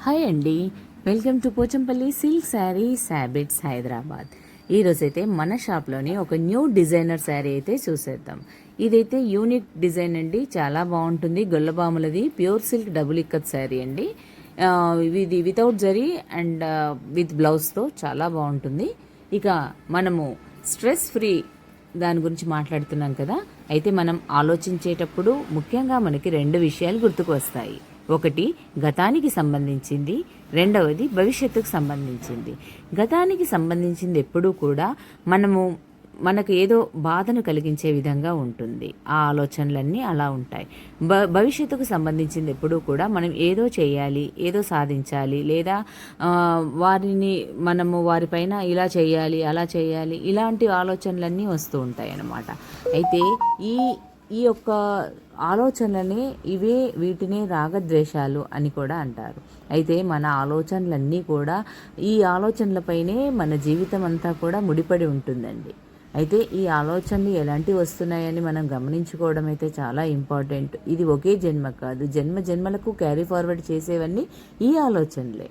Hi అండి, welcome to Pochampally silk saris habits Hyderabad. ఈరోజైతే మన షాప్లోని ఒక న్యూ డిజైనర్ శారీ అయితే చూసేద్దాం. ఇదైతే యూనిక్ డిజైన్ అండి, చాలా బాగుంటుంది. గొల్లబాములది pure silk double ikat sari అండి. ఇది వితౌట్ జరీ అండ్ విత్ బ్లౌజ్తో చాలా బాగుంటుంది. ఇక మనము స్ట్రెస్ ఫ్రీ దాని గురించి మాట్లాడుతున్నాం కదా, అయితే మనం ఆలోచించేటప్పుడు ముఖ్యంగా మనకి రెండు విషయాలు గుర్తుకు వస్తాయి. ఒకటి గతానికి సంబంధించింది, రెండవది భవిష్యత్తుకు సంబంధించింది. గతానికి సంబంధించింది ఎప్పుడూ కూడా మనకు ఏదో బాధను కలిగించే విధంగా ఉంటుంది. ఆ ఆలోచనలన్నీ అలా ఉంటాయి. భవిష్యత్తుకు సంబంధించింది ఎప్పుడూ కూడా మనం ఏదో చేయాలి, ఏదో సాధించాలి, లేదా వారిపైన ఇలా చేయాలి, అలా చేయాలి, ఇలాంటి ఆలోచనలన్నీ వస్తూ ఉంటాయి అన్నమాట. అయితే ఈ యొక్క ఆలోచనలనే వీటినే రాగద్వేషాలు అని కూడా అంటారు. అయితే మన ఆలోచనలన్నీ కూడా ఈ ఆలోచనలపైనే మన జీవితం అంతా కూడా ముడిపడి ఉంటుందండి. అయితే ఈ ఆలోచనలు ఎలాంటివి వస్తున్నాయని మనం గమనించుకోవడం అయితే చాలా ఇంపార్టెంట్. ఇది ఒకే జన్మ కాదు, జన్మ జన్మలకు క్యారీ ఫార్వర్డ్ చేసేవన్నీ ఈ ఆలోచనలే.